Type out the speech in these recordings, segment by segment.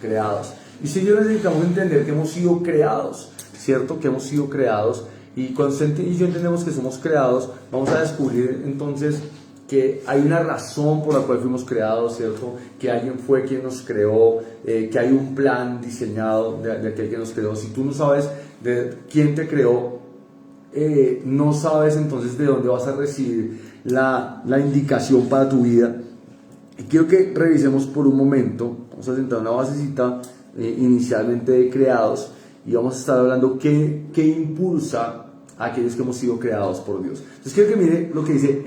creados. Y si yo necesitamos entender que hemos sido creados, ¿cierto? Que hemos sido creados. Y cuando usted y yo entendemos que somos creados, vamos a descubrir entonces que hay una razón por la cual fuimos creados, ¿cierto? Que alguien fue quien nos creó, que hay un plan diseñado de aquel que nos creó. Si tú no sabes de quién te creó, no sabes entonces de dónde vas a recibir la indicación para tu vida. Y quiero que revisemos por un momento, vamos a sentar una basecita inicialmente de creados, y vamos a estar hablando qué impulsa a aquellos que hemos sido creados por Dios. Entonces quiero que mire lo que dice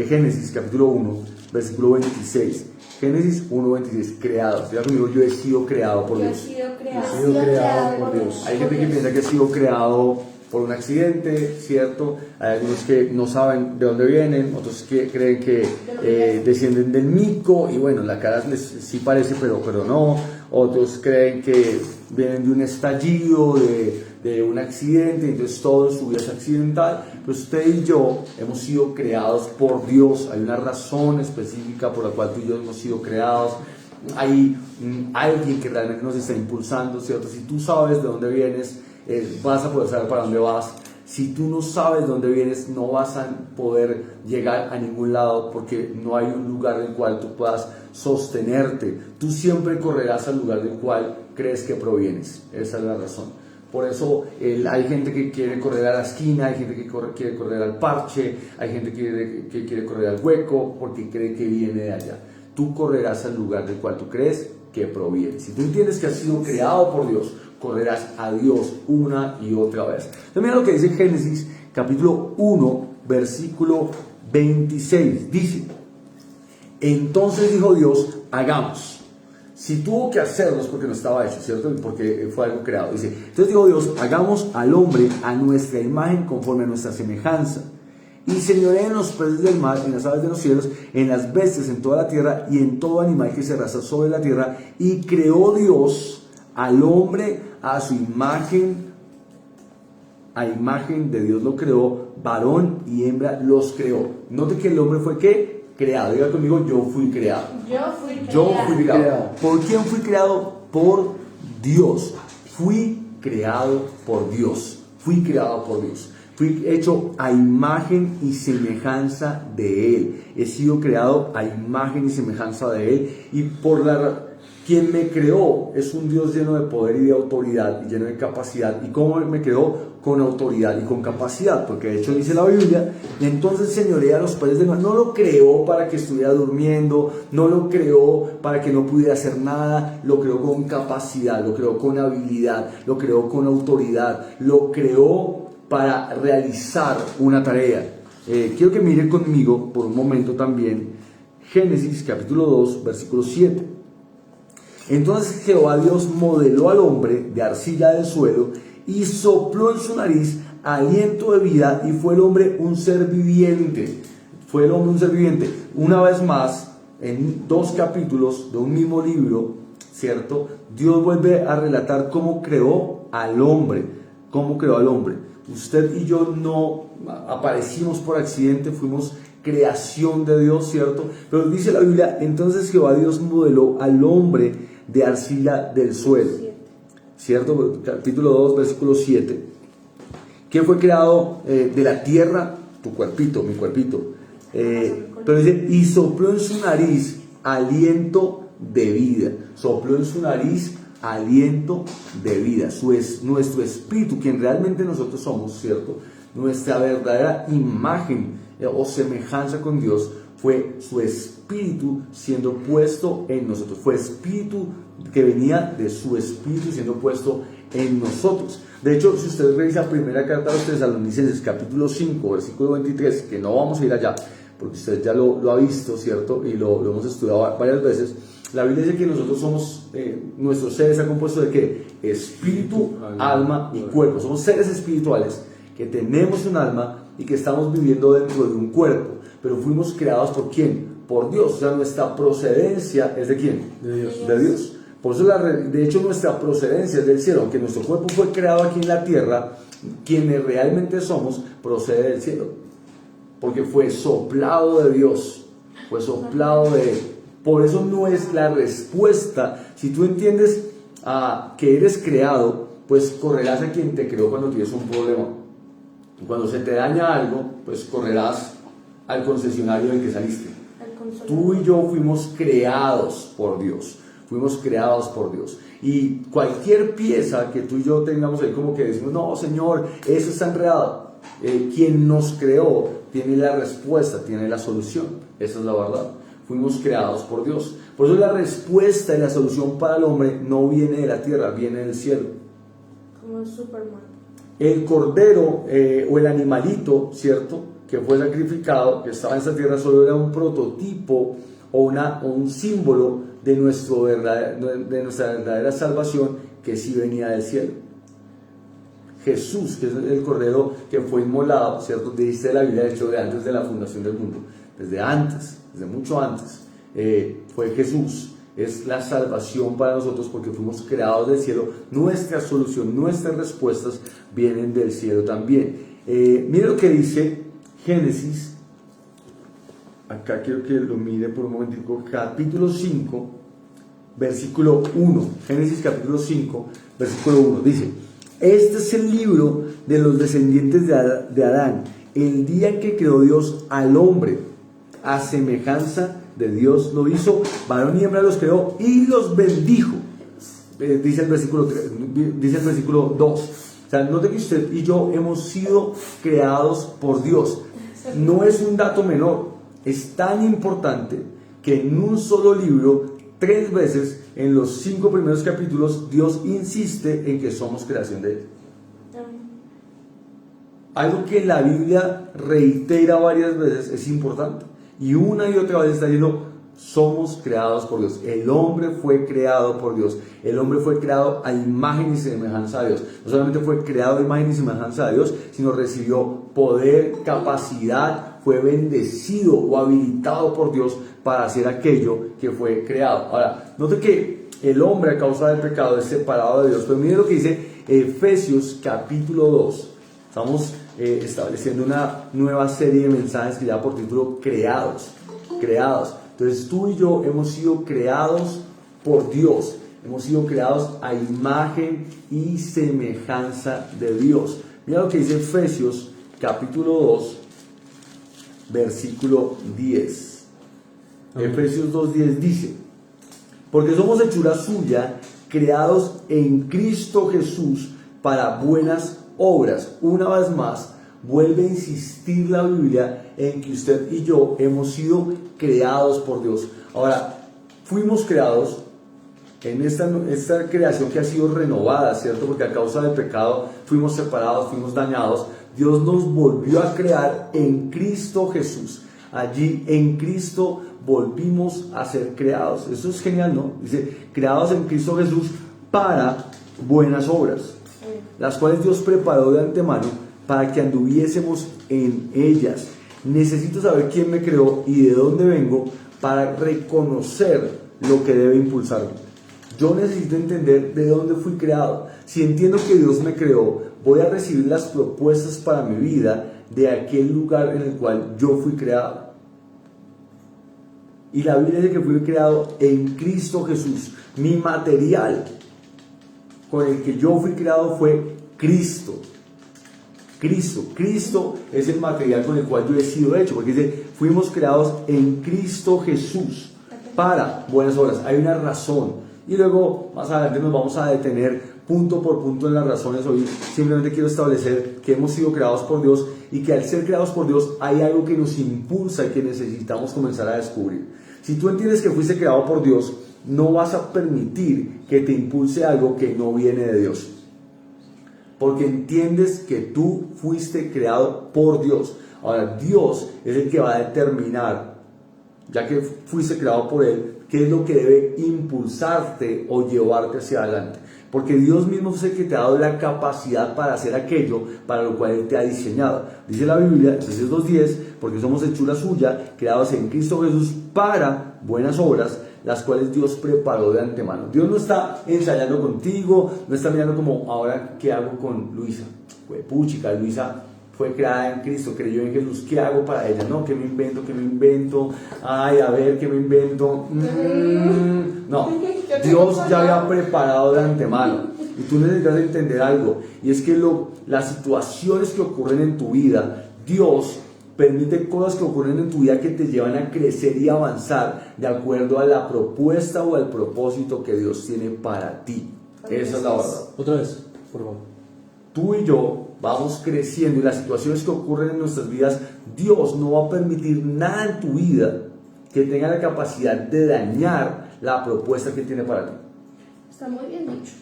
Génesis capítulo 1, versículo 26. Génesis 1, 26, creados. Diga conmigo, yo he sido creado por Dios. Yo he sido creado por Dios. Hay gente que piensa que ha sido creado por un accidente, ¿cierto? Hay algunos que no saben de dónde vienen, otros que creen que descienden del mico, y bueno, la cara sí parece, pero no. Otros creen que vienen de un estallido, de un accidente, entonces todo en su vida es accidental. Pero usted y yo hemos sido creados por Dios. Hay una razón específica por la cual tú y yo hemos sido creados. Hay alguien que realmente nos está impulsando, ¿cierto? Si tú sabes de dónde vienes, vas a poder saber para dónde vas. Si tú no sabes de dónde vienes, no vas a poder llegar a ningún lado, porque no hay un lugar en el cual tú puedas sostenerte. Tú siempre correrás al lugar del cual crees que provienes. Esa es la razón. Por eso hay gente que quiere correr a la esquina, hay gente que quiere correr al parche, hay gente que quiere correr al hueco porque cree que viene de allá. Tú correrás al lugar del cual tú crees que proviene. Si tú entiendes que has sido creado por Dios, correrás a Dios una y otra vez. Entonces mira lo que dice Génesis capítulo 1, versículo 26. Dice: entonces dijo Dios, hagamos. Si tuvo que hacerlo es porque no estaba hecho, ¿cierto? Porque fue algo creado. Dice, entonces dijo Dios, hagamos al hombre a nuestra imagen, conforme a nuestra semejanza, y señoreen en los peces del mar, en las aves de los cielos, en las bestias, en toda la tierra, y en todo animal que se arrastra sobre la tierra. Y creó Dios al hombre a su imagen, a imagen de Dios lo creó, varón y hembra los creó. Note que el hombre fue, ¿qué? Creado. Diga conmigo, yo fui creado. Yo fui creado. ¿Por quién fui creado? Por Dios. Fui creado por Dios. Fui creado por Dios. Fui hecho a imagen y semejanza de Él. He sido creado a imagen y semejanza de Él. Y quien me creó es un Dios lleno de poder y de autoridad y lleno de capacidad. ¿Y cómo me creó? Con autoridad y con capacidad, porque de hecho dice la Biblia, entonces señorea a los peces del mar. No lo creó para que estuviera durmiendo, no lo creó para que no pudiera hacer nada, lo creó con capacidad, lo creó con habilidad, lo creó con autoridad, lo creó para realizar una tarea. Quiero que mire conmigo por un momento también Génesis capítulo 2, versículo 7. Entonces Jehová Dios modeló al hombre de arcilla del suelo y sopló en su nariz aliento de vida, y fue el hombre un ser viviente. Fue el hombre un ser viviente. Una vez más, en 2 capítulos de un mismo libro, ¿cierto? Dios vuelve a relatar cómo creó al hombre. Cómo creó al hombre. Usted y yo no aparecimos por accidente, fuimos creación de Dios, ¿cierto? Pero dice la Biblia, entonces Jehová Dios modeló al hombre de arcilla del suelo. ¿Cierto? Capítulo 2, versículo 7. ¿Quién fue creado de la tierra? Tu cuerpito, mi cuerpito. Pero dice, y sopló en su nariz aliento de vida. Sopló en su nariz aliento de vida. Nuestro espíritu, quien realmente nosotros somos, ¿cierto? Nuestra verdadera imagen o semejanza con Dios fue su espíritu siendo puesto en nosotros. Fue espíritu que venía de su espíritu siendo puesto en nosotros. De hecho, si usted revisa la primera carta a los Tesalonicenses, capítulo 5, versículo 23, que no vamos a ir allá, porque usted ya lo ha visto, ¿cierto? Y lo hemos estudiado varias veces. La Biblia dice que nosotros somos, nuestro ser está compuesto de ¿qué? Espíritu, alma y cuerpo. Somos seres espirituales que tenemos un alma y que estamos viviendo dentro de un cuerpo. Pero fuimos creados ¿por quién? Por Dios. O sea, nuestra procedencia es ¿de quién? De Dios. De Dios. Por eso, de hecho, nuestra procedencia es del cielo. Aunque nuestro cuerpo fue creado aquí en la tierra, quienes realmente somos procede del cielo. Porque fue soplado de Dios. Fue soplado Por eso no es la respuesta. Si tú entiendes que eres creado, pues correrás a quien te creó cuando tienes un problema. Cuando se te daña algo, pues correrás al concesionario del que saliste. Tú y yo fuimos creados por Dios. Fuimos creados por Dios. Y cualquier pieza que tú y yo tengamos ahí como que decimos, no, Señor, eso está enredado. Quien nos creó tiene la respuesta, tiene la solución. Esa es la verdad. Fuimos creados por Dios. Por eso la respuesta y la solución para el hombre no viene de la tierra, viene del cielo. Como Superman. El cordero o el animalito, ¿cierto?, que fue sacrificado, que estaba en esta tierra, solo era un prototipo o un símbolo de nuestra verdadera salvación, que sí venía del cielo. Jesús, que es el cordero que fue inmolado, ¿cierto?, dice la Biblia, de hecho, de antes de la fundación del mundo, desde antes, desde mucho antes, fue Jesús. Es la salvación para nosotros porque fuimos creados del cielo. Nuestra solución, nuestras respuestas vienen del cielo también. Mire lo que dice Génesis, acá quiero que lo mire por un momentico, capítulo 5, versículo 1. Génesis capítulo 5, versículo 1, dice: este es el libro de los descendientes de Adán, el día en que creó Dios al hombre, a semejanza de Dios lo hizo, varón y hembra los creó y los bendijo. Dice el versículo 3, dice el versículo 2. O sea, note que usted y yo hemos sido creados por Dios. No es un dato menor, es tan importante que en un solo libro, 3 veces en los 5 primeros capítulos, Dios insiste en que somos creación de Él. Algo que la Biblia reitera varias veces es importante. Y una y otra vez está diciendo, somos creados por Dios. El hombre fue creado por Dios. El hombre fue creado a imagen y semejanza de Dios. No solamente fue creado a imagen y semejanza de Dios, sino recibió poder, capacidad, fue bendecido o habilitado por Dios para hacer aquello que fue creado. Ahora, note que el hombre a causa del pecado es separado de Dios. Pero miren lo que dice Efesios capítulo 2. Estamos estableciendo una nueva serie de mensajes que lleva por título Creados. Creados. Entonces tú y yo hemos sido creados por Dios. Hemos sido creados a imagen y semejanza de Dios. Mira lo que dice Efesios capítulo 2, versículo 10. Amén. Efesios 2:10 dice: porque somos hechura suya, creados en Cristo Jesús para buenas obras. Una vez más, vuelve a insistir la Biblia en que usted y yo hemos sido creados por Dios. Ahora, fuimos creados en esta creación que ha sido renovada, ¿cierto? Porque a causa del pecado fuimos separados, fuimos dañados. Dios nos volvió a crear en Cristo Jesús. Allí en Cristo volvimos a ser creados. Eso es genial, ¿no? Dice, creados en Cristo Jesús para buenas obras, las cuales Dios preparó de antemano para que anduviésemos en ellas. Necesito saber quién me creó y de dónde vengo para reconocer lo que debe impulsarme. Yo necesito entender de dónde fui creado. Si entiendo que Dios me creó, voy a recibir las propuestas para mi vida de aquel lugar en el cual yo fui creado. Y la Biblia dice que fui creado en Cristo Jesús. Mi material con el que yo fui creado fue Cristo. Cristo es el material con el cual yo he sido hecho, porque dice, fuimos creados en Cristo Jesús para buenas obras. Hay una razón. Y luego, más adelante nos vamos a detener punto por punto en las razones. Hoy simplemente quiero establecer que hemos sido creados por Dios y que al ser creados por Dios hay algo que nos impulsa y que necesitamos comenzar a descubrir. Si tú entiendes que fuiste creado por Dios, no vas a permitir que te impulse algo que no viene de Dios. Porque entiendes que tú fuiste creado por Dios. Ahora, Dios es el que va a determinar, ya que fuiste creado por Él, qué es lo que debe impulsarte o llevarte hacia adelante. Porque Dios mismo es el que te ha dado la capacidad para hacer aquello para lo cual Él te ha diseñado. Dice la Biblia, Efesios 2:10, porque somos hechura suya, creados en Cristo Jesús para buenas obras, las cuales Dios preparó de antemano. Dios no está ensayando contigo, no está mirando como, ahora, ¿qué hago con Luisa? Pues puchica, Luisa fue creada en Cristo, creyó en Jesús. ¿Qué hago para ella? No, ¿qué me invento? ¿Qué me invento? Ay, a ver, ¿qué me invento? No, Dios ya había preparado de antemano. Y tú necesitas entender algo, y es que las situaciones que ocurren en tu vida, Dios permite cosas que ocurren en tu vida que te llevan a crecer y avanzar de acuerdo a la propuesta o al propósito que Dios tiene para ti. Esa es la verdad. Otra vez, por favor. Tú y yo vamos creciendo, y las situaciones que ocurren en nuestras vidas, Dios no va a permitir nada en tu vida que tenga la capacidad de dañar la propuesta que tiene para ti. Está muy bien dicho.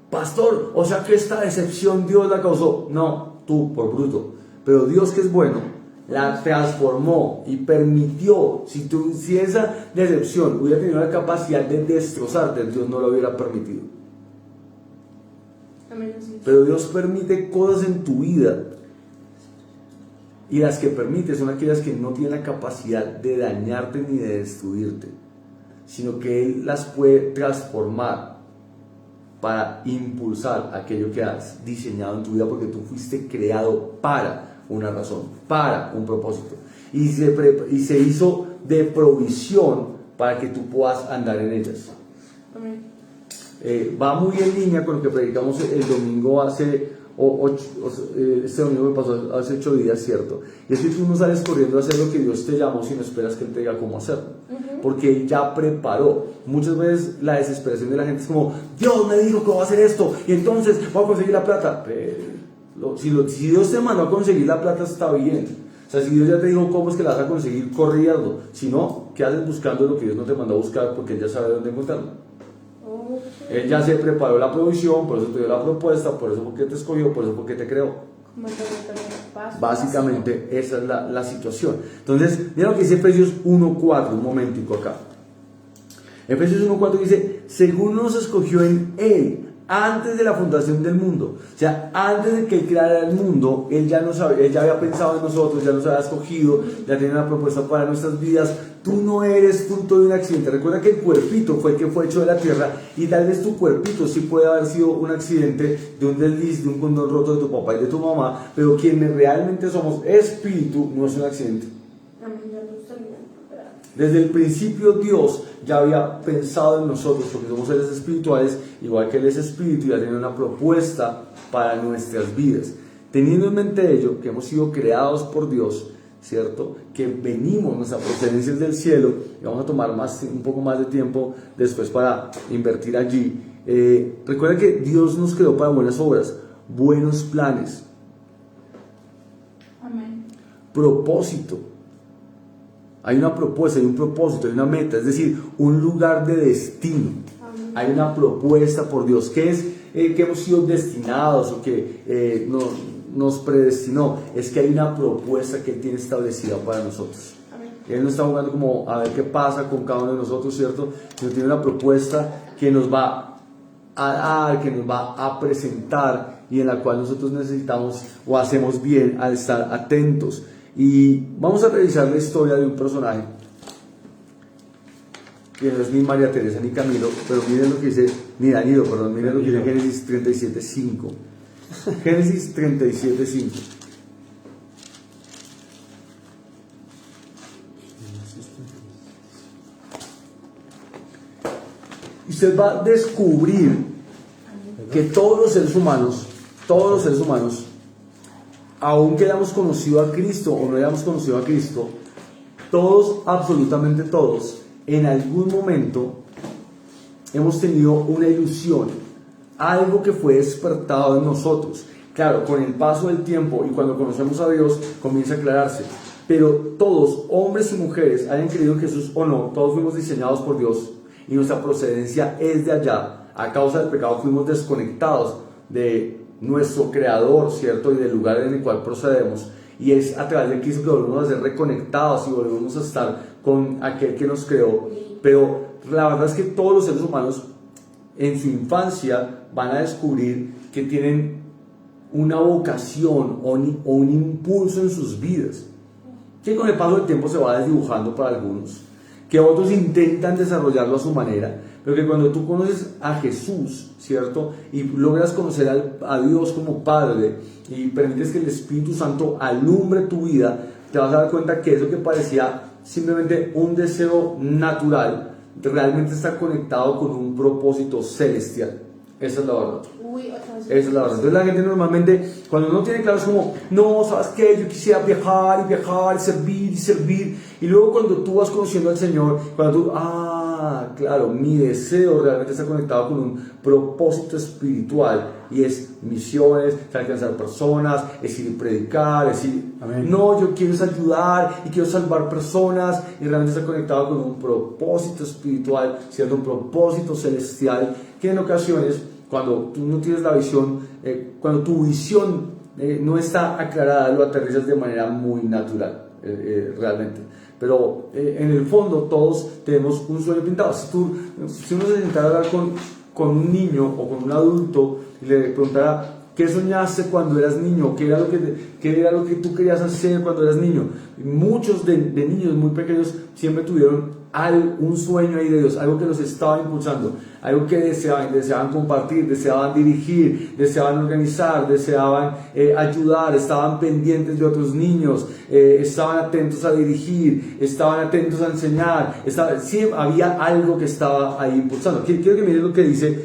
Pastor, o sea que esta decepción Dios la causó. No, tú por bruto. Pero Dios, que es bueno, la transformó y permitió. Si esa decepción hubiera tenido la capacidad de destrozarte, Dios no lo hubiera permitido. Amén, así es. Pero Dios permite cosas en tu vida, y las que permite son aquellas que no tienen la capacidad de dañarte ni de destruirte, sino que Él las puede transformar para impulsar aquello que has diseñado en tu vida, porque tú fuiste creado para una razón, para un propósito, y se hizo de provisión para que tú puedas andar en ellas. Amén. Va muy en línea con lo que predicamos el domingo este domingo me pasó hace 8 días, ¿cierto? Y es que tú no sales corriendo a hacer lo que Dios te llamó si no esperas que Él te diga cómo hacerlo, porque Él ya preparó. Muchas veces la desesperación de la gente es como: Dios me dijo que voy a hacer esto y entonces voy a conseguir la plata. Si Dios te mandó a conseguir la plata, está bien. O sea, si Dios ya te dijo cómo es que la vas a conseguir, corre y hazlo. Si no, ¿qué haces buscando lo que Dios no te mandó a buscar? Porque Él ya sabe dónde encontrarlo. Él ya se preparó la provisión, por eso te dio la propuesta, por eso porque te escogió, por eso porque te creó. Básicamente esa es la situación. Entonces, mira lo que dice Efesios 1:4, un momentico acá. Efesios 1:4 dice: según nos escogió en Él antes de la fundación del mundo. O sea, antes de que Él creara el mundo, Él ya había pensado en nosotros, ya nos había escogido, ya tenía una propuesta para nuestras vidas. Tú no eres fruto de un accidente. Recuerda que el cuerpito fue el que fue hecho de la tierra, y tal vez tu cuerpito sí puede haber sido un accidente de un desliz, de un condón roto de tu papá y de tu mamá, pero quienes realmente somos espíritu no es un accidente. Desde el principio Dios ya había pensado en nosotros, porque somos seres espirituales, igual que Él es espíritu, y ya tenía una propuesta para nuestras vidas. Teniendo en mente ello, que hemos sido creados por Dios, ¿cierto? Que venimos, nuestra procedencia es del cielo, y vamos a tomar un poco más de tiempo después para invertir allí. Recuerda que Dios nos creó para buenas obras, buenos planes, Amén. propósito. Hay una propuesta, hay un propósito, hay una meta, es decir, un lugar de destino. Amén. Hay una propuesta por Dios, que es que hemos sido destinados, o que nos predestinó. Es que hay una propuesta que Él tiene establecida para nosotros. Amén. Él no está jugando como a ver qué pasa con cada uno de nosotros, ¿cierto? Sino tiene una propuesta que nos va a dar, que nos va a presentar, y en la cual nosotros necesitamos o hacemos bien al estar atentos. Y vamos a revisar la historia de un personaje que no es ni María Teresa ni Camilo, pero miren lo que dice, ni Danilo, perdón, miren lo que dice Génesis 37:5. Génesis 37:5. Y usted va a descubrir que todos los seres humanos, aunque hayamos conocido a Cristo o no hayamos conocido a Cristo, todos, absolutamente todos, en algún momento hemos tenido una ilusión, algo que fue despertado en nosotros. Claro, con el paso del tiempo y cuando conocemos a Dios comienza a aclararse, pero todos, hombres y mujeres, hayan creído en Jesús o no, todos fuimos diseñados por Dios y nuestra procedencia es de allá. A causa del pecado fuimos desconectados de nuestro creador, ¿cierto? Y del lugar en el cual procedemos, y es a través de Cristo que volvemos a ser reconectados y volvemos a estar con aquel que nos creó. Pero la verdad es que todos los seres humanos en su infancia van a descubrir que tienen una vocación o un impulso en sus vidas, que con el paso del tiempo se va desdibujando para algunos, que otros intentan desarrollarlo a su manera, Pero que cuando tú conoces a Jesús, ¿cierto? Y logras conocer a Dios como Padre y permites que el Espíritu Santo alumbre tu vida, te vas a dar cuenta que eso que parecía simplemente un deseo natural, realmente está conectado con un propósito celestial. Esa es la verdad. Uy, otra vez. Esa es la verdad. Entonces la gente normalmente, cuando no tiene claro, es como, no, ¿sabes qué? Yo quisiera viajar y viajar y servir y servir. Y luego cuando tú vas conociendo al Señor, cuando tú, claro, mi deseo realmente está conectado con un propósito espiritual y es misiones, es alcanzar personas, es ir a predicar, es ir, Amén. no, yo quiero ayudar y quiero salvar personas, y realmente está conectado con un propósito espiritual, siendo un propósito celestial, que en ocasiones, cuando tú no tienes la visión, cuando tu visión no está aclarada, lo aterrizas de manera muy natural, realmente. Pero en el fondo todos tenemos un sueño pintado. Si uno se sentara a hablar con un niño o con un adulto y le preguntara, ¿qué soñaste cuando eras niño? ¿Qué era lo que tú querías hacer cuando eras niño? Y muchos de niños muy pequeños siempre tuvieron un sueño ahí de Dios, algo que los estaba impulsando, algo que deseaban compartir, deseaban dirigir, deseaban organizar, deseaban ayudar, estaban pendientes de otros niños, estaban atentos a dirigir, estaban atentos a enseñar, había algo que estaba ahí impulsando. Quiero que miren lo que dice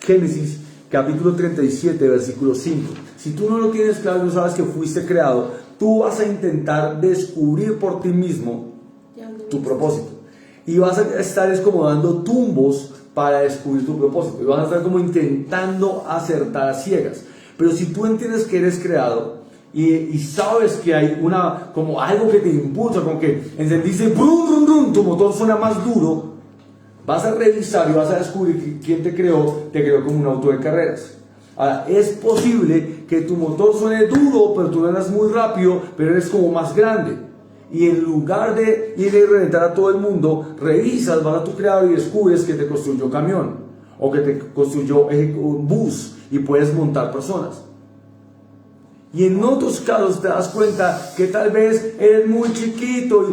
Génesis capítulo 37, versículo 5. Si tú no lo tienes claro, no sabes que fuiste creado, tú vas a intentar descubrir por ti mismo tu propósito. Y vas a estar como dando tumbos para descubrir tu propósito. Y vas a estar como intentando acertar a ciegas. Pero si tú entiendes que eres creado y sabes que hay como algo que te impulsa, como que encendiste, brum, brum, brum, tu motor suena más duro, vas a revisar y vas a descubrir que quién te creó como un auto de carreras. Ahora, es posible que tu motor suene duro, pero tú andas muy rápido, pero eres como más grande. Y en lugar de ir y reventar a todo el mundo, revisas, vas a tu creador y descubres que te construyó camión o que te construyó un bus y puedes montar personas. Y en otros casos te das cuenta que tal vez eres muy chiquito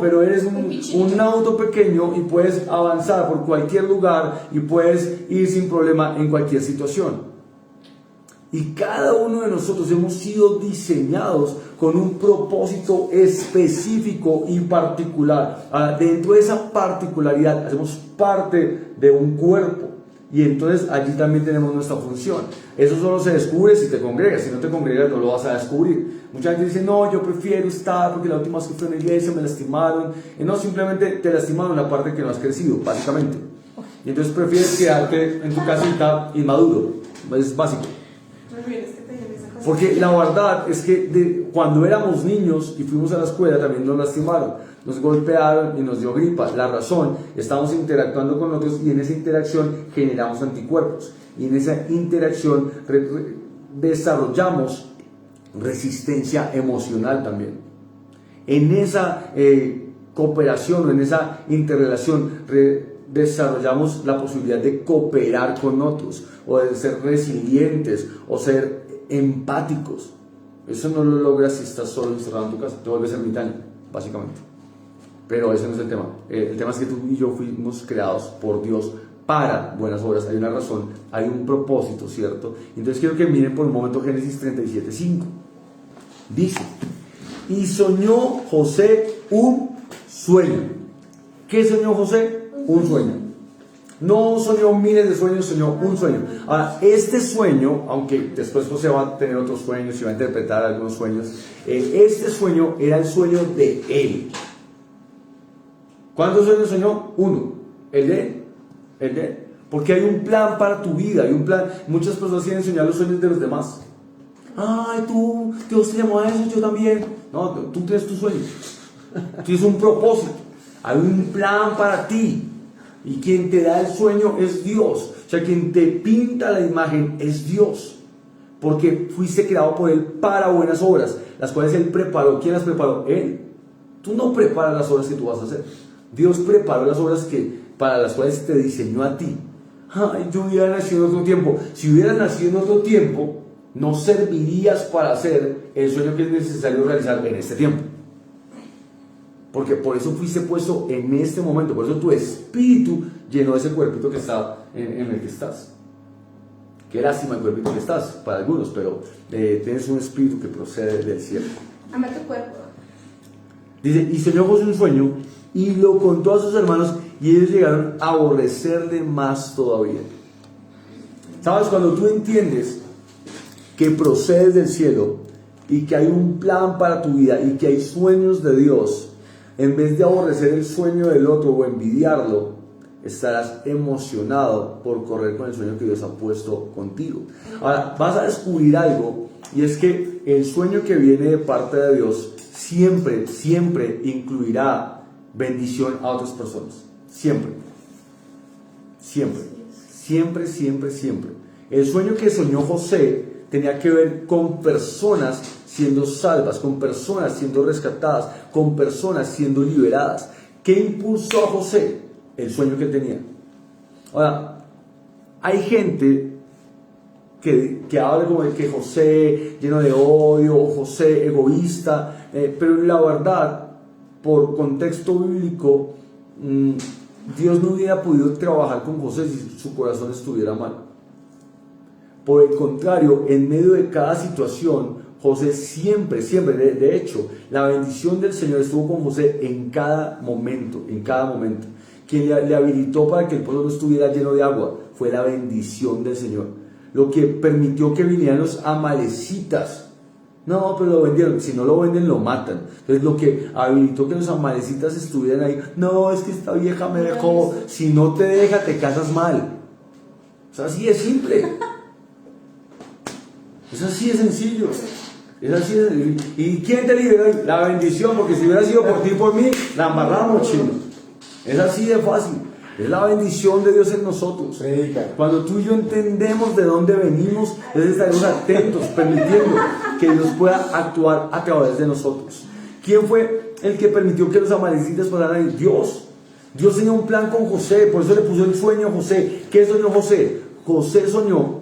pero eres un auto pequeño y puedes avanzar por cualquier lugar y puedes ir sin problema en cualquier situación. Y cada uno de nosotros hemos sido diseñados con un propósito específico y particular. Dentro de esa particularidad hacemos parte de un cuerpo. Y entonces allí también tenemos nuestra función. Eso solo se descubre si te congregas. Si no te congregas no lo vas a descubrir. Mucha gente dice, no, yo prefiero estar porque la última vez que fui a una iglesia me lastimaron. Y no, simplemente te lastimaron en la parte que no has crecido, básicamente. Y entonces prefieres quedarte en tu casita inmaduro. Es básico. Porque la verdad es que cuando éramos niños y fuimos a la escuela también nos lastimaron, nos golpearon y nos dio gripa. La razón, estamos interactuando con otros y en esa interacción generamos anticuerpos. Y en esa interacción desarrollamos resistencia emocional también. En esa cooperación o en esa interrelación desarrollamos la posibilidad de cooperar con otros o de ser resilientes o ser empáticos. Eso no lo logras si estás solo encerrado en tu casa, te vuelves ermitaño, básicamente. Pero ese no es el tema. El tema es que tú y yo fuimos creados por Dios para buenas obras. Hay una razón, hay un propósito, ¿cierto? Entonces quiero que miren por un momento Génesis 37:5. Dice, y soñó José un sueño. ¿Qué soñó José? Un sueño. No soñó miles de sueños, soñó un sueño. Ahora, este sueño, aunque después José va a tener otros sueños y va a interpretar algunos sueños, este sueño era el sueño de él. ¿Cuántos sueños soñó? Uno. El de él. Porque hay un plan para tu vida, hay un plan. Muchas personas quieren soñar los sueños de los demás. Ay, tú, Dios te llamó a eso, yo también. No, tú tienes tu sueño. Tienes un propósito. Hay un plan para ti. Y quien te da el sueño es Dios. O sea, quien te pinta la imagen es Dios. Porque fuiste creado por Él para buenas obras, las cuales Él preparó. ¿Quién las preparó? Él. Tú no preparas las obras que tú vas a hacer. Dios preparó las obras para las cuales te diseñó a ti. Ay, yo hubiera nacido en otro tiempo. Si hubieras nacido en otro tiempo, no servirías para hacer el sueño que es necesario realizar en este tiempo. Porque por eso fuiste puesto en este momento, por eso tu espíritu llenó ese cuerpito que está en el que estás. Qué lástima el cuerpito que estás, para algunos, pero tienes un espíritu que procede del cielo. Ama tu cuerpo. Dice, y soñó José un sueño, y lo contó a sus hermanos, y ellos llegaron a aborrecerle más todavía. ¿Sabes? Cuando tú entiendes que procedes del cielo, y que hay un plan para tu vida, y que hay sueños de Dios, en vez de aborrecer el sueño del otro o envidiarlo, estarás emocionado por correr con el sueño que Dios ha puesto contigo. Ahora, vas a descubrir algo, y es que el sueño que viene de parte de Dios siempre, siempre incluirá bendición a otras personas. Siempre. Siempre. Siempre, siempre, siempre. El sueño que soñó José tenía que ver con personas siendo salvas, con personas siendo rescatadas, con personas siendo liberadas. ¿Qué impulsó a José? El sueño que él tenía. Ahora, hay gente que habla como de que José lleno de odio, o José egoísta, pero la verdad, por contexto bíblico, Dios no hubiera podido trabajar con José si su corazón estuviera mal. Por el contrario, en medio de cada situación, José siempre, siempre, de hecho, la bendición del Señor estuvo con José en cada momento, en cada momento. Quien le habilitó para que el pueblo no estuviera lleno de agua fue la bendición del Señor. Lo que permitió que vinieran los amalecitas. No, pero lo vendieron. Si no lo venden, lo matan. Entonces, lo que habilitó que los amalecitas estuvieran ahí. No, es que esta vieja me dejó. Si no te deja, te casas mal. Es así de simple. Es así de sencillo. Es así de sencillo. ¿Y quién te liberó? La bendición, porque si hubiera sido por ti y por mí, la embarramos, chino. Es así de fácil. Es la bendición de Dios en nosotros. Cuando tú y yo entendemos de dónde venimos, entonces estaremos atentos, permitiendo que Dios pueda actuar a través de nosotros. ¿Quién fue el que permitió que los amalecitas pasaran ahí? Dios. Dios tenía un plan con José, por eso le puso el sueño a José. ¿Qué soñó José? José soñó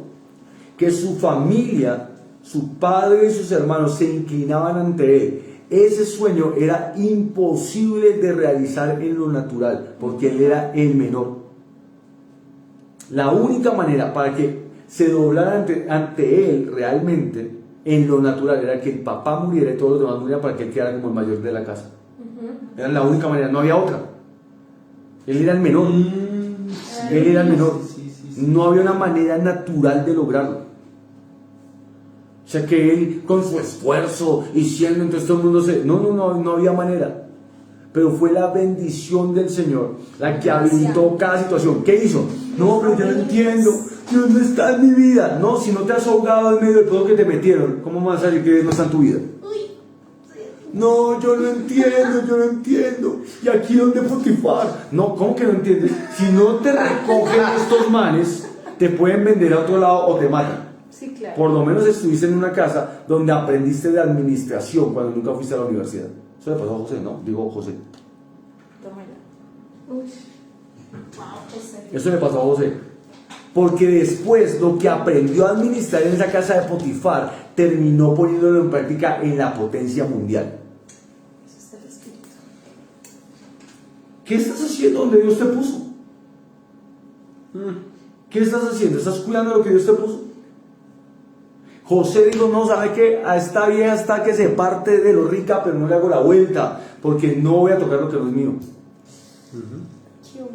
que su familia, su padre y sus hermanos se inclinaban ante él. Ese sueño era imposible de realizar en lo natural, porque él era el menor. La única manera para que se doblaran ante él realmente, en lo natural, era que el papá muriera y todos los demás murieran para que él quedara como el mayor de la casa. Era la única manera, no había otra. Él era el menor. Él era el menor. No había una manera natural de lograrlo. O sea, que él con su esfuerzo y siendo, entonces todo el mundo no había manera. Pero fue la bendición del Señor la que habilitó cada situación. ¿Qué hizo? No, pero yo no entiendo, Dios no está en mi vida. No, si no te has ahogado en medio de todo que te metieron, ¿cómo vas a salir que Dios no está en tu vida? No, yo no entiendo. ¿Y aquí dónde Potifar? No, ¿cómo que no entiendes? Si no te recogen estos manes, te pueden vender a otro lado o te matan. Sí, claro. Por lo menos estuviste en una casa donde aprendiste de administración cuando nunca fuiste a la universidad. Eso le pasó a José, ¿no? Digo José. Uy. Eso le pasó a José. Porque después lo que aprendió a administrar en esa casa de Potifar terminó poniéndolo en práctica en la potencia mundial. Eso está el espíritu. ¿Qué estás haciendo donde Dios te puso? ¿Qué estás haciendo? ¿Estás cuidando lo que Dios te puso? José dijo, no, ¿sabe qué? A esta vieja está que se parte de lo rica, pero no le hago la vuelta, porque no voy a tocar lo que no es mío.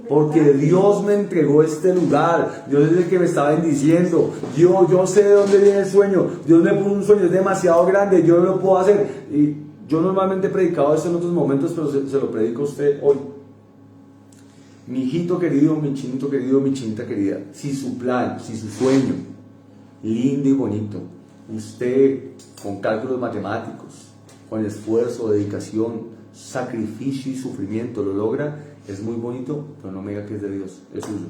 Porque Dios me entregó este lugar, Dios es el que me está bendiciendo, yo sé de dónde viene el sueño, Dios me puso un sueño, es demasiado grande, yo no lo puedo hacer. Y yo normalmente he predicado esto en otros momentos, pero se lo predico a usted hoy. Mi hijito querido, mi chinito querido, mi chinita querida, si su plan, si su sueño, lindo y bonito, usted con cálculos matemáticos, con esfuerzo, dedicación, sacrificio y sufrimiento lo logra, es muy bonito, pero no me diga que es de Dios, es suyo.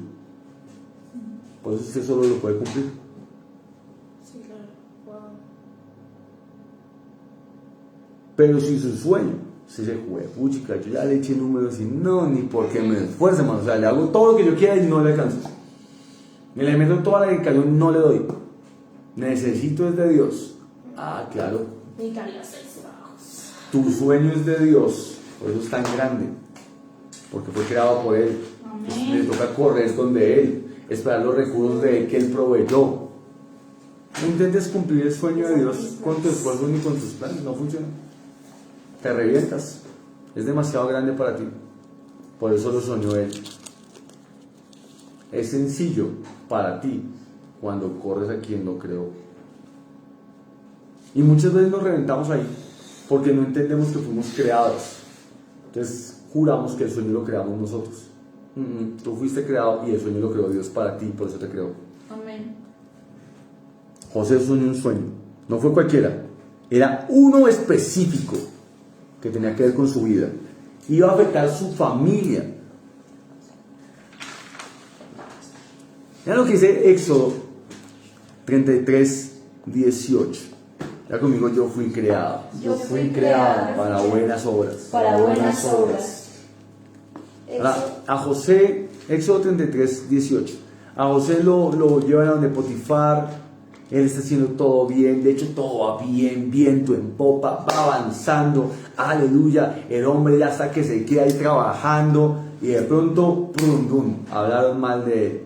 Por eso usted solo lo puede cumplir. Sí, claro. Wow. Pero si su sueño, si se juega, puchica, yo ya le eché números y no, ni porque me esfuerce más, o sea, le hago todo lo que yo quiera y no le alcanzo. Me le meto toda la dedicación, no le doy. Necesito es de Dios. Ah, claro. Mi calidad 6 bajos. Tu sueño es de Dios. Por eso es tan grande, porque fue creado por Él. Amén. Le toca correr donde Él, esperar los recursos de Él que Él proveyó. No intentes cumplir el sueño de Dios con tu esfuerzo ni con tus planes, no funciona. Te revientas, es demasiado grande para ti. Por eso lo soñó Él. Es sencillo para ti cuando corres a quien lo creó. Y muchas veces nos reventamos ahí porque no entendemos que fuimos creados. Entonces juramos que el sueño lo creamos nosotros. Tú fuiste creado y el sueño lo creó Dios para ti, por eso te creó. Amén. José soñó un sueño, no fue cualquiera, era uno específico que tenía que ver con su vida. Iba a afectar a su familia. Mira lo que dice Éxodo 33:18. Ya conmigo, yo fui creado Yo fui creado para buenas obras. para buenas obras. A José, Éxodo 33:18. A José lo llevan a donde Potifar. Él está haciendo todo bien, de hecho todo va bien, viento en popa, va avanzando, aleluya. El hombre ya está que se queda ahí trabajando y de pronto, prum, prum, hablaron mal de él.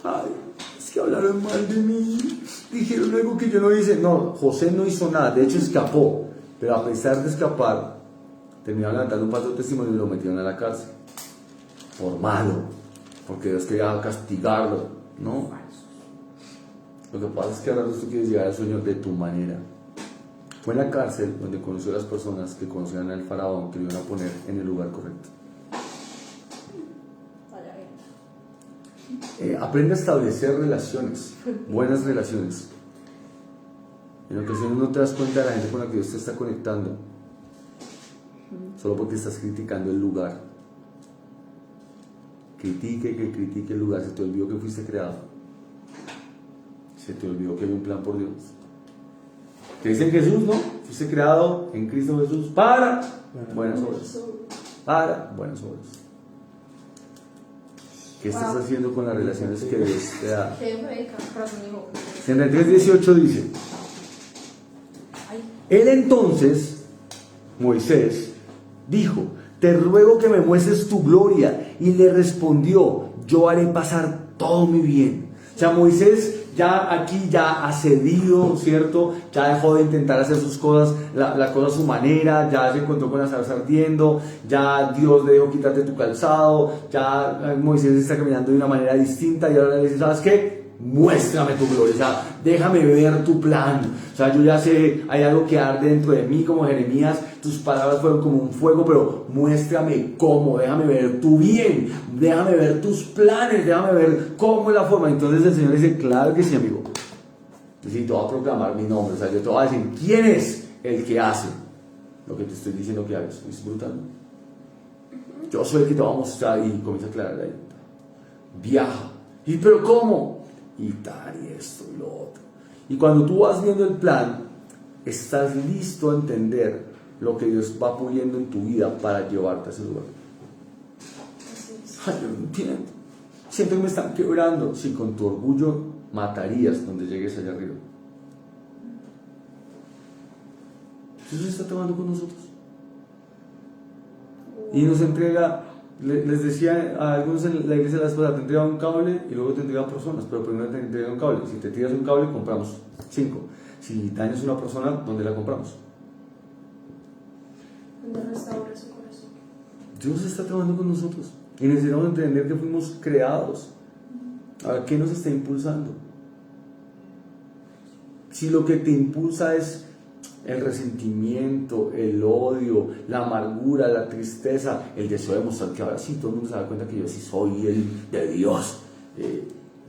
Ay, es que hablaron mal de mí, dijeron algo que yo no hice. No, José no hizo nada, de hecho escapó, pero a pesar de escapar, terminaron levantando un falso testimonio y lo metieron a la cárcel. Por malo, porque Dios quería castigarlo, ¿no? Lo que pasa es que ahora tú quieres llegar al sueño de tu manera. Fue en la cárcel donde conoció a las personas que conocían al faraón, que lo iban a poner en el lugar correcto. Aprende a establecer relaciones, buenas relaciones. En ocasiones no te das cuenta de la gente con la que Dios te está conectando, solo porque estás criticando el lugar. Critique el lugar. Se te olvidó que fuiste creado. Se te olvidó que hay un plan por Dios. Te dice Jesús, ¿no? Fuiste creado en Cristo Jesús para buenas obras. Para buenas obras. ¿Qué estás haciendo con las relaciones que Dios te da? 33:18 dice: Él entonces, Moisés, dijo: te ruego que me muestres tu gloria. Y le respondió: yo haré pasar todo mi bien. O sea, Moisés ya aquí ya ha cedido, ¿cierto? Ya dejó de intentar hacer sus cosas, la cosa a su manera, ya se encontró con la zarza ardiendo, ya Dios le dijo: quítate tu calzado, ya Moisés está caminando de una manera distinta y ahora le dice: ¿sabes qué? Muéstrame tu gloria, o sea, déjame ver tu plan. O sea, yo ya sé, hay algo que arde dentro de mí como Jeremías, tus palabras fueron como un fuego, pero muéstrame cómo, déjame ver tu bien, déjame ver tus planes, déjame ver cómo es la forma. Entonces el Señor dice: claro que sí, amigo. Dice: te voy a proclamar mi nombre, o sea, yo te voy a decir quién es el que hace lo que te estoy diciendo que hagas. Es brutal, ¿no? Yo soy el que te va a mostrar, y comienza a aclarar ahí. Viaja. ¿Y pero cómo? Y tal, y esto y lo otro. Y cuando tú vas viendo el plan, estás listo a entender lo que Dios va puliendo en tu vida para llevarte a ese lugar. Ay, yo no entiendo. Siempre me están quebrando. Si con tu orgullo matarías donde llegues allá arriba. Dios está trabajando con nosotros. Y nos entrega. Les decía a algunos en la iglesia de la esposa: te entrega un cable y luego te entrega personas, pero primero te entrega un cable. Si te tiras un cable, compramos 5. Si dañas una persona, ¿dónde la compramos? Donde restaura su corazón. Dios está trabajando con nosotros y necesitamos entender que fuimos creados. ¿A qué nos está impulsando? Si lo que te impulsa es el resentimiento, el odio, la amargura, la tristeza, el deseo de mostrar que ahora sí todo el mundo se da cuenta que yo sí soy el de Dios.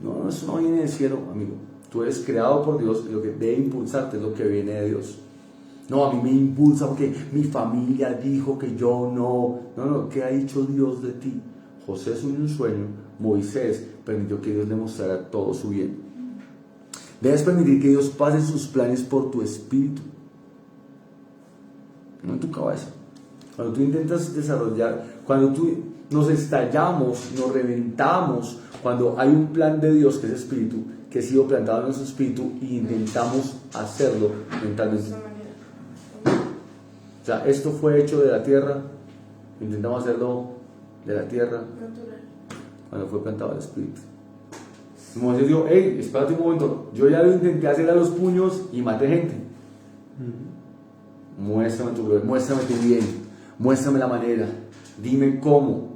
No, eso no viene del cielo, amigo. Tú eres creado por Dios y lo que debe impulsarte es lo que viene de Dios. No, a mí me impulsa porque mi familia dijo que yo no. No, ¿qué ha dicho Dios de ti? José soñó un sueño, Moisés permitió que Dios le mostrara todo su bien. Debes permitir que Dios pase sus planes por tu espíritu, no en tu cabeza. Cuando tú intentas desarrollar, cuando tú nos estallamos, nos reventamos, cuando hay un plan de Dios que es espíritu, que ha sido plantado en nuestro espíritu, y intentamos hacerlo mentalmente. O sea, esto fue hecho de la tierra, Intentamos hacerlo de la tierra Natural. cuando fue plantado el Espíritu. Moisés dijo, hey, espérate un momento, yo ya lo intenté hacer a los puños y maté gente. Muéstrame tu gloria, muéstrame tu bien, muéstrame la manera, dime cómo.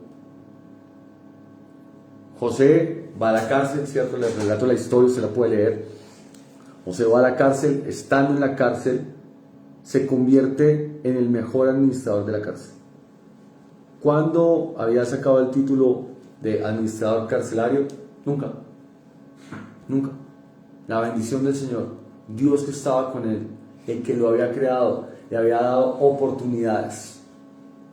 José va a la cárcel, ¿cierto? Les relato la historia, se la puede leer. José va a la cárcel, estando en la cárcel, se convierte en el mejor administrador de la cárcel. ¿Cuándo había sacado el título de administrador carcelario? Nunca. Nunca. La bendición del Señor, Dios que estaba con él, el que lo había creado, le había dado oportunidades.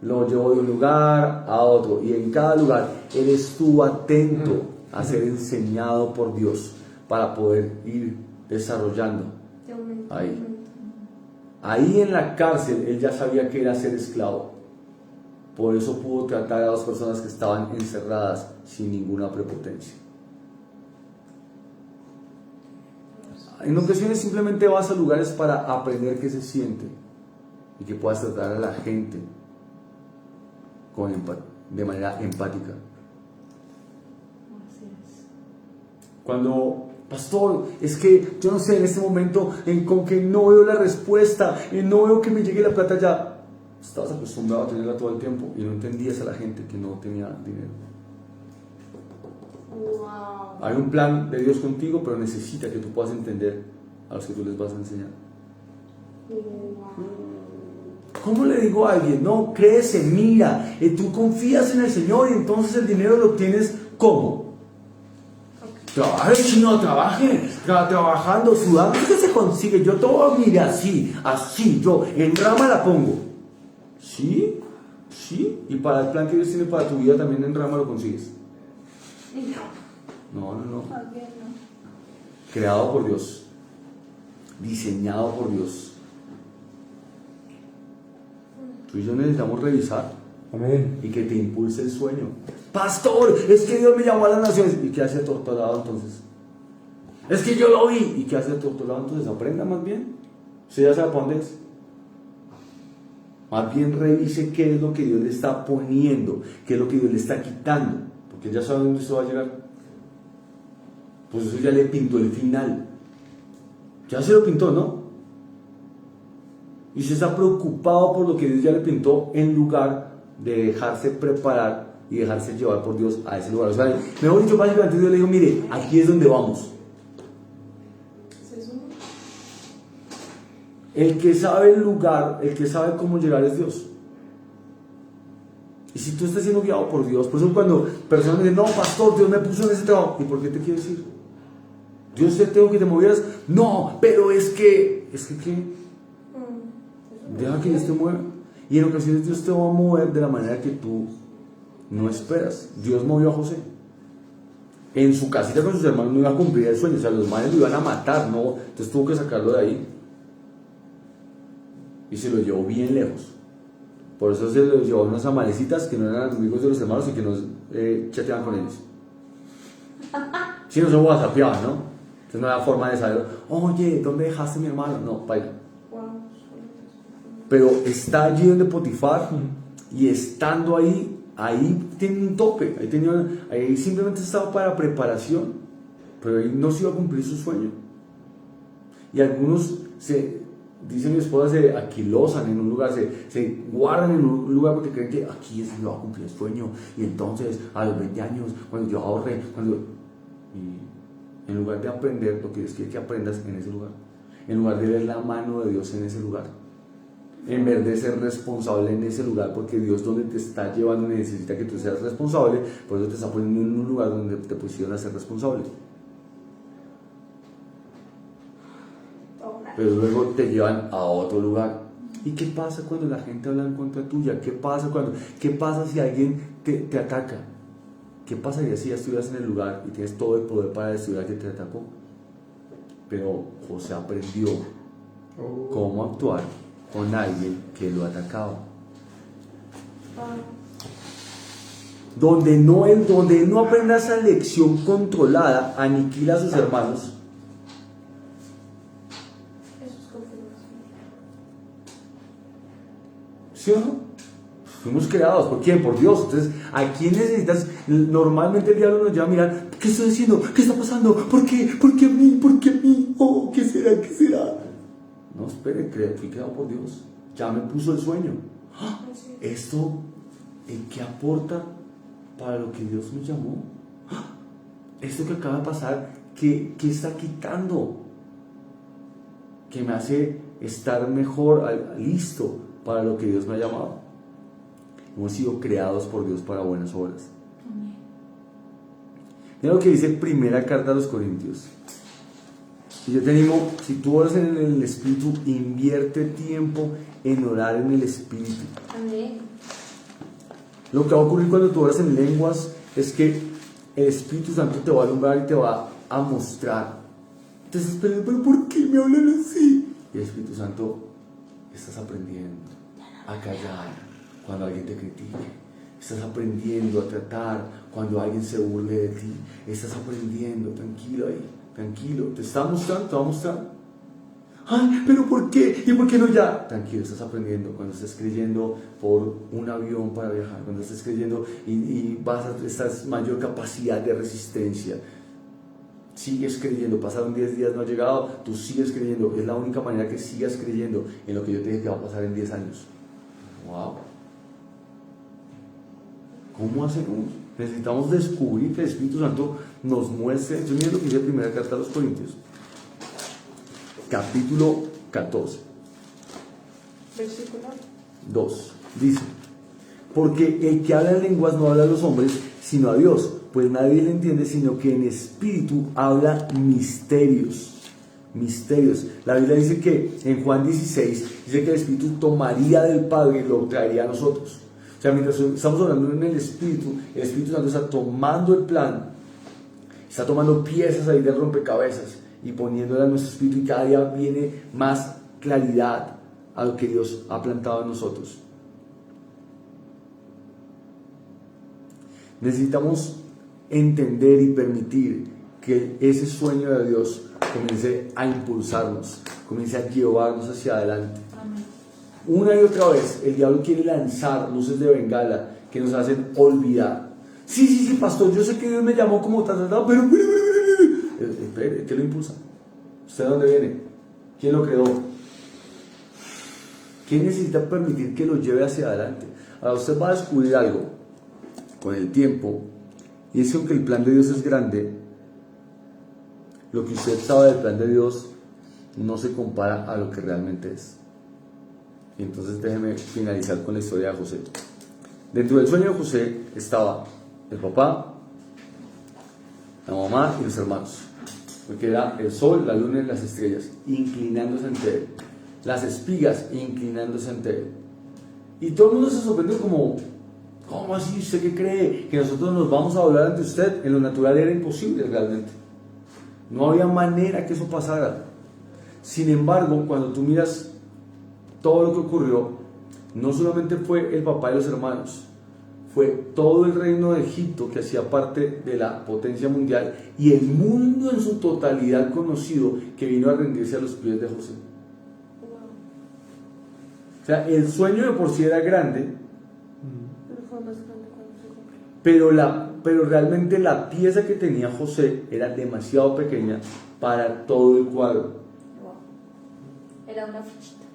Lo llevó de un lugar a otro y en cada lugar él estuvo atento a ser enseñado por Dios para poder ir desarrollando. Ahí en la cárcel él ya sabía que era ser esclavo. Por eso pudo tratar a dos personas que estaban encerradas sin ninguna prepotencia. En ocasiones simplemente vas a lugares para aprender qué se siente y que puedas tratar a la gente de manera empática. Así es. Cuando, pastor, es que yo no sé en este momento con que no veo la respuesta, no veo que me llegue la plata ya. Estabas acostumbrado a tenerla todo el tiempo y no entendías a la gente que no tenía dinero. Wow. Hay un plan de Dios contigo, pero necesita que tú puedas entender a los que tú les vas a enseñar. ¿Cómo le digo a alguien? No, créese, mira, tú confías en el Señor y entonces el dinero lo tienes ¿cómo? Trabaje, chino, trabaje, trabajando, sudando, ¿qué se consigue? Yo todo, mire, así, yo en rama la pongo. ¿Sí? ¿Sí? Y para el plan que Dios tiene para tu vida también en rama lo consigues. No. Creado por Dios, diseñado por Dios. Tú y yo necesitamos revisar. Amén. Y que te impulse el sueño. Pastor, es que Dios me llamó a las naciones. ¿Y qué hace el doctorado entonces? Es que yo lo vi. ¿Y qué hace el doctorado entonces? Aprenda más bien. Usted ya sabe para dónde es. Más bien revise qué es lo que Dios le está poniendo, qué es lo que Dios le está quitando, porque ya sabe dónde esto va a llegar. Pues eso ya le pintó el final. Ya se lo pintó, ¿no? Y se está preocupado por lo que Dios ya le pintó en lugar de dejarse preparar y dejarse llevar por Dios a ese lugar. O sea, mejor dicho, básicamente Dios le dijo, mire, aquí es donde vamos. El que sabe el lugar, el que sabe cómo llegar es Dios. Y si tú estás siendo guiado por Dios, por eso cuando personas me dicen, no, pastor, Dios me puso en ese trabajo, ¿y por qué te quieres ir? Dios te tengo que te movieras. No, pero es que ¿qué? Deja que Dios te mueva. Y en ocasiones Dios te va a mover de la manera que tú no esperas. Dios movió a José. En su casita con sus hermanos no iba a cumplir el sueño, o sea, los males lo iban a matar, ¿no? Entonces tuvo que sacarlo de ahí. Y se lo llevó bien lejos. Por eso se lo llevó a unas amalecitas que no eran amigos de los hermanos y que no chateaban con ellos. Si no se whatsappeaban, ¿no? Entonces no había forma de saber, oye, ¿dónde dejaste a mi hermano? No, baila. Pero está allí donde Potifar y estando ahí tiene un tope, ahí simplemente estaba para preparación, pero ahí no se iba a cumplir su sueño. Y algunos dice mi esposa, se aquilosan en un lugar, se guardan en un lugar porque creen que aquí es donde va a cumplir el sueño. Y entonces a los 20 años, cuando yo ahorre, y en lugar de aprender lo que Dios quiere que aprendas en ese lugar, en lugar de ver la mano de Dios en ese lugar, en vez de ser responsable en ese lugar, porque Dios donde te está llevando necesita que tú seas responsable, por eso te está poniendo en un lugar donde te pusieron a ser responsable. Pero luego te llevan a otro lugar. ¿Y qué pasa cuando la gente habla en contra tuya? ¿Qué pasa si alguien te ataca? ¿Qué pasaría si ya estuvieras en el lugar y tienes todo el poder para destruir a quien te atacó? Pero José aprendió cómo actuar con alguien que lo atacaba. Donde no aprenda esa lección controlada, aniquila a sus hermanos. ¿Sí o no? Fuimos creados, ¿por quién? Por Dios. Entonces, ¿a quién necesitas? Normalmente el diablo nos llama a mirar, ¿qué estoy haciendo? ¿Qué está pasando? ¿Por qué? ¿Por qué a mí? ¿Por qué a mí? Oh, ¿qué será? ¿Qué será? No, espere, fui creado por Dios. Ya me puso el sueño. ¡Ah! ¿Esto en qué aporta para lo que Dios me llamó? ¡Ah! Esto que acaba de pasar, ¿qué está quitando? Que me hace estar mejor, listo para lo que Dios me ha llamado. Hemos sido creados por Dios para buenas obras. Amén. Mira lo que dice primera carta a los Corintios. Y yo te animo, si tú oras en el Espíritu, invierte tiempo en orar en el Espíritu. Amén. Lo que va a ocurrir cuando tú oras en lenguas es que el Espíritu Santo te va a alumbrar y te va a mostrar. Entonces, pero ¿por qué me hablan así? Y el Espíritu Santo, estás aprendiendo a callar cuando alguien te critique. Estás aprendiendo a tratar cuando alguien se burle de ti. Estás aprendiendo, tranquilo ahí, tranquilo. Te está mostrando, te va a mostrar. Ay, pero ¿por qué? ¿Y por qué no ya? Tranquilo, estás aprendiendo. Cuando estés creyendo por un avión para viajar, cuando estés creyendo y vas a esta mayor capacidad de resistencia, sigues creyendo. Pasaron 10 días, no ha llegado, tú sigues creyendo. Es la única manera que sigas creyendo en lo que yo te dije que va a pasar en 10 años. Wow. ¿Cómo hacemos? Necesitamos descubrir que el Espíritu Santo nos muestre. Entonces, miren lo que dice primera carta a los Corintios, capítulo 14, Versículo 2. Dice: porque el que habla en lenguas no habla a los hombres, sino a Dios, pues nadie le entiende, sino que en espíritu habla misterios. Misterios. La Biblia dice que en Juan 16 dice que el Espíritu tomaría del Padre y lo traería a nosotros. O sea, mientras estamos hablando en el Espíritu Santo está tomando el plan, está tomando piezas ahí del rompecabezas y poniéndolas en nuestro espíritu, y cada día viene más claridad a lo que Dios ha plantado en nosotros. Necesitamos entender y permitir que ese sueño de Dios comience a impulsarnos, comience a llevarnos hacia adelante. Amén. Una y otra vez el diablo quiere lanzar luces de bengala que nos hacen olvidar. Sí, pastor, yo sé que Dios me llamó como tal, pero espere, ¿qué lo impulsa? ¿Usted de dónde viene? ¿Quién lo creó? ¿Quién necesita permitir que lo lleve hacia adelante? Ahora usted va a descubrir algo con el tiempo, y es que aunque el plan de Dios es grande, lo que usted sabe del plan de Dios no se compara a lo que realmente es. Y entonces déjeme finalizar con la historia de José. Dentro del sueño de José estaba el papá, la mamá y los hermanos, porque era el sol, la luna y las estrellas inclinándose ante él, las espigas inclinándose ante él, y todo el mundo se sorprendió como: ¿cómo así? ¿Usted qué cree? ¿Que nosotros nos vamos a doblar ante usted? En lo natural era imposible realmente. No había manera que eso pasara. Sin embargo, cuando tú miras todo lo que ocurrió, no solamente fue el papá y los hermanos, fue todo el reino de Egipto, que hacía parte de la potencia mundial, y el mundo en su totalidad conocido, que vino a rendirse a los pies de José. O sea, el sueño de por sí era grande, Pero fue más grande cuando se cumplió. pero realmente la pieza que tenía José era demasiado pequeña para todo el cuadro. Wow. Era una fichita.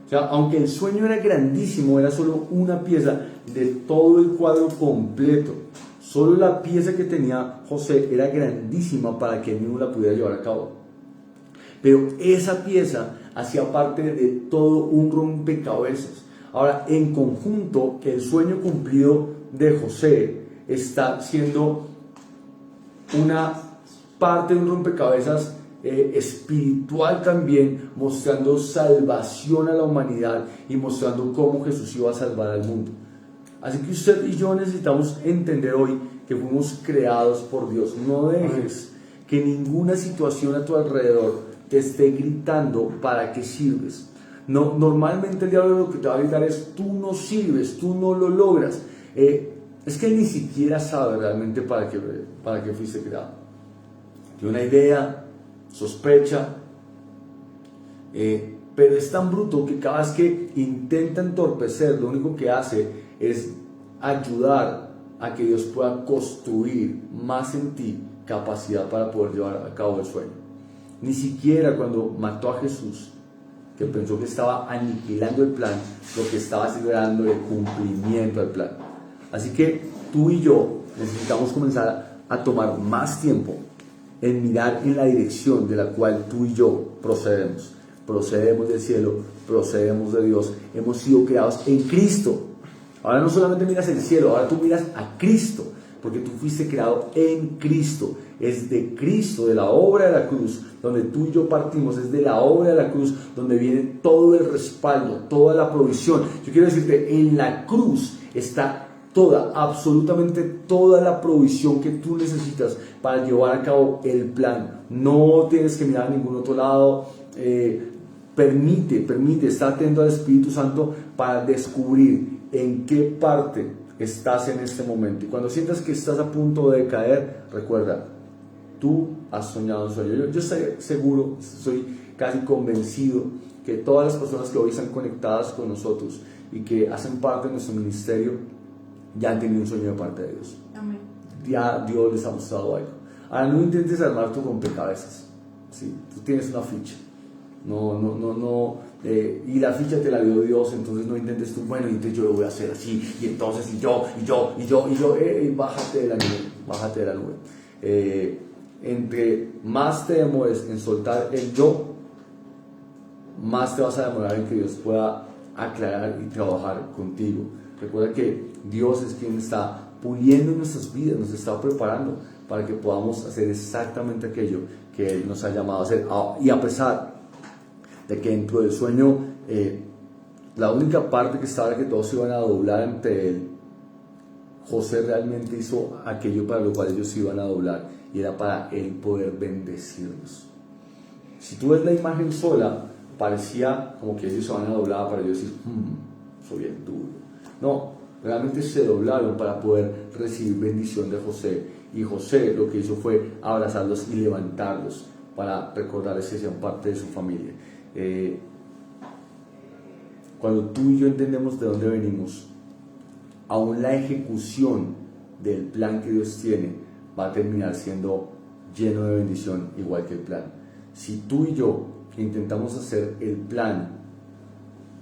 O sea, aunque el sueño era grandísimo, era solo una pieza de todo el cuadro completo. Solo la pieza que tenía José era grandísima para que él mismo la pudiera llevar a cabo. Pero esa pieza hacía parte de todo un rompecabezas. Ahora, en conjunto, el sueño cumplido de José está siendo una parte de un rompecabezas espiritual también, mostrando salvación a la humanidad y mostrando cómo Jesús iba a salvar al mundo. Así que usted y yo necesitamos entender hoy que fuimos creados por Dios. No dejes que ninguna situación a tu alrededor te esté gritando para qué sirves. No, normalmente el diablo lo que te va a gritar es: tú no sirves, tú no lo logras. Es que él ni siquiera sabe realmente para qué fuiste creado. Tiene una idea, sospecha, pero es tan bruto que cada vez que intenta entorpecer, lo único que hace es ayudar a que Dios pueda construir más en ti capacidad para poder llevar a cabo el sueño. Ni siquiera cuando mató a Jesús, que pensó que estaba aniquilando el plan, lo que estaba haciendo era dando el cumplimiento al plan. Así que tú y yo necesitamos comenzar a tomar más tiempo en mirar en la dirección de la cual tú y yo procedemos. Procedemos del cielo, procedemos de Dios. Hemos sido creados en Cristo. Ahora no solamente miras el cielo, ahora tú miras a Cristo, porque tú fuiste creado en Cristo. Es de Cristo, de la obra de la cruz, donde tú y yo partimos. Es de la obra de la cruz donde viene todo el respaldo, toda la provisión. Yo quiero decirte, en la cruz está toda, absolutamente toda la provisión que tú necesitas para llevar a cabo el plan. No tienes que mirar a ningún otro lado. Permite, está atento al Espíritu Santo para descubrir en qué parte estás en este momento. Y cuando sientas que estás a punto de caer, recuerda, tú has soñado un sueño. Yo estoy seguro, soy casi convencido que todas las personas que hoy están conectadas con nosotros y que hacen parte de nuestro ministerio ya han tenido un sueño de parte de Dios. Amén. Ya Dios les ha mostrado algo. Ahora no intentes armar tu rompecabezas. ¿Sí? Tú tienes una ficha. Y la ficha te la dio Dios, entonces no intentes tú, bueno, entonces yo lo voy a hacer así, y entonces bájate de la nube. Entre más te demores en soltar el yo, más te vas a demorar en que Dios pueda aclarar y trabajar contigo. Recuerda que Dios es quien está puliendo nuestras vidas, nos está preparando para que podamos hacer exactamente aquello que Él nos ha llamado a hacer. Y a pesar de que dentro del sueño la única parte que estaba era que todos se iban a doblar ante Él, José realmente hizo aquello para lo cual ellos se iban a doblar, y era para Él poder bendecirlos. Si tú ves la imagen sola, parecía como que ellos se van a doblar para ellos decir, soy bien duro. No, realmente se doblaron para poder recibir bendición de José, y José lo que hizo fue abrazarlos y levantarlos para recordarles que sean parte de su familia. Cuando tú y yo entendemos de dónde venimos, aún la ejecución del plan que Dios tiene va a terminar siendo lleno de bendición, igual que el plan. Si tú y yo intentamos hacer el plan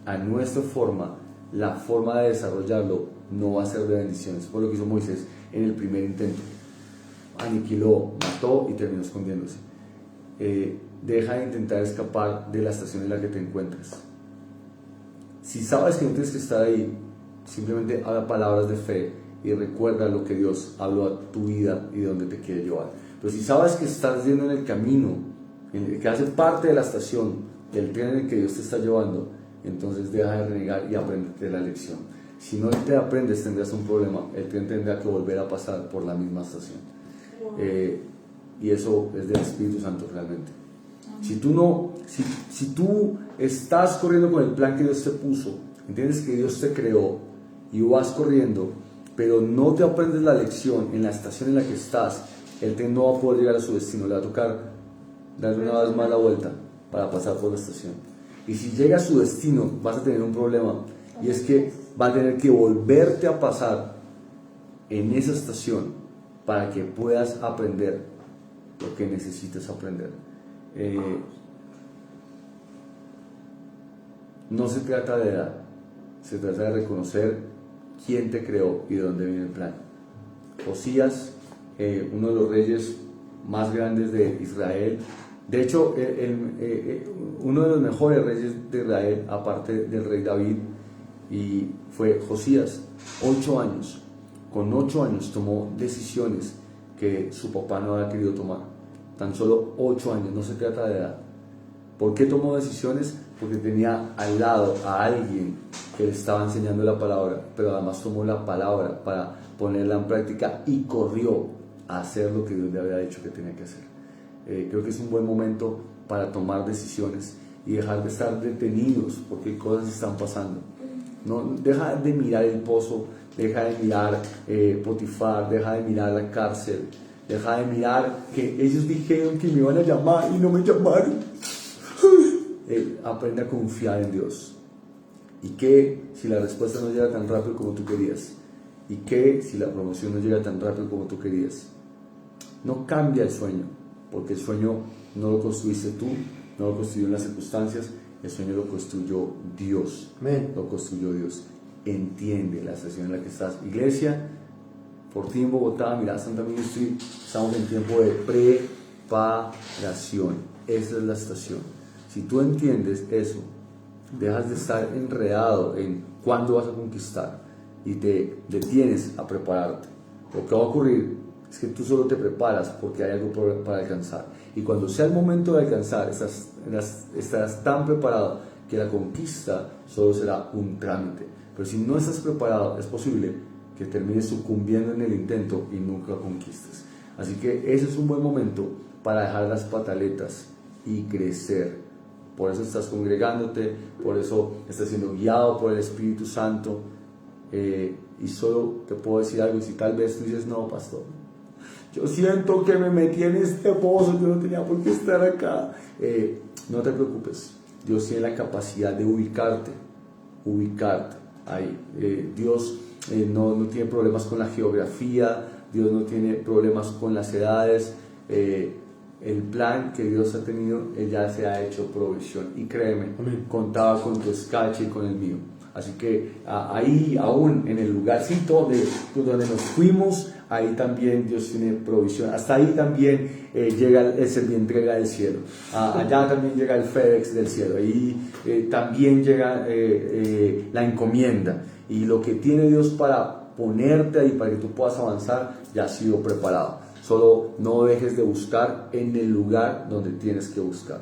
a nuestra forma, la forma de desarrollarlo no va a ser de bendiciones. Fue lo que hizo Moisés en el primer intento. Aniquiló, mató y terminó escondiéndose. Deja de intentar escapar de la estación en la que te encuentras. Si sabes que no tienes que estar ahí, simplemente habla palabras de fe y recuerda lo que Dios habló a tu vida y de dónde te quiere llevar. Pero si sabes que estás yendo en el camino, que hace parte de la estación, del tren en el que Dios te está llevando, entonces deja de renegar y aprende la lección. Si no te aprendes, tendrás un problema. El tren tendrá que volver a pasar por la misma estación. Y eso es del Espíritu Santo realmente. Si tú estás corriendo con el plan que Dios te puso, entiendes que Dios te creó y vas corriendo, pero no te aprendes la lección en la estación en la que estás, el tren no va a poder llegar a su destino, le va a tocar darle una vez más la vuelta para pasar por la estación. Y si llega a su destino, vas a tener un problema, y es que va a tener que volverte a pasar en esa estación para que puedas aprender lo que necesitas aprender. No se trata de edad, se trata de reconocer quién te creó y de dónde viene el plan. Josías, uno de los reyes más grandes de Israel, de hecho uno de los mejores reyes de Israel aparte del rey David, y fue Josías. 8 años, con 8 años tomó decisiones que su papá no había querido tomar. Tan solo 8 años, no se trata de edad. ¿Por qué tomó decisiones? Porque tenía al lado a alguien que le estaba enseñando la palabra, pero además tomó la palabra para ponerla en práctica y corrió a hacer lo que Dios le había dicho que tenía que hacer. Creo que es un buen momento para tomar decisiones y dejar de estar detenidos porque cosas están pasando. No, deja de mirar el pozo, deja de mirar Potifar, deja de mirar la cárcel, deja de mirar que ellos dijeron que me iban a llamar y no me llamaron. Aprende a confiar en Dios ¿Y qué si la respuesta no llega tan rápido como tú querías? ¿Y qué si la promoción no llega tan rápido como tú querías? No cambia el sueño, porque el sueño no lo construiste tú, no lo construyó las circunstancias, el sueño lo construyó Dios. Amén. Lo construyó Dios. Entiende la situación en la que estás. Iglesia, por ti en Bogotá, mira, Santa Ministry, estamos en tiempo de preparación. Esa es la estación. Si tú entiendes eso, dejas de estar enredado en cuándo vas a conquistar y te detienes a prepararte. Lo que va a ocurrir es que tú solo te preparas porque hay algo para alcanzar. Y cuando sea el momento de alcanzar, estarás tan preparado que la conquista solo será un trámite. Pero si no estás preparado, es posible que termines sucumbiendo en el intento y nunca conquistes. Así que ese es un buen momento para dejar las pataletas y crecer. Por eso estás congregándote, por eso estás siendo guiado por el Espíritu Santo. Y solo te puedo decir algo, si tal vez tú dices, no, pastor, yo siento que me metí en este pozo, yo no tenía por qué estar acá. No te preocupes, Dios tiene la capacidad de ubicarte ahí. Dios no tiene problemas con la geografía, Dios no tiene problemas con las edades. El plan que Dios ha tenido, ya se ha hecho provisión. Y créeme, Amén. contaba con tu escache y con el mío. Así que ahí, aún en el lugarcito donde nos fuimos, ahí también Dios tiene provisión. Hasta ahí también llega el servientrega del cielo. Allá también llega el FedEx del cielo. Ahí también llega la encomienda. Y lo que tiene Dios para ponerte ahí, para que tú puedas avanzar, ya ha sido preparado. Solo no dejes de buscar en el lugar donde tienes que buscar.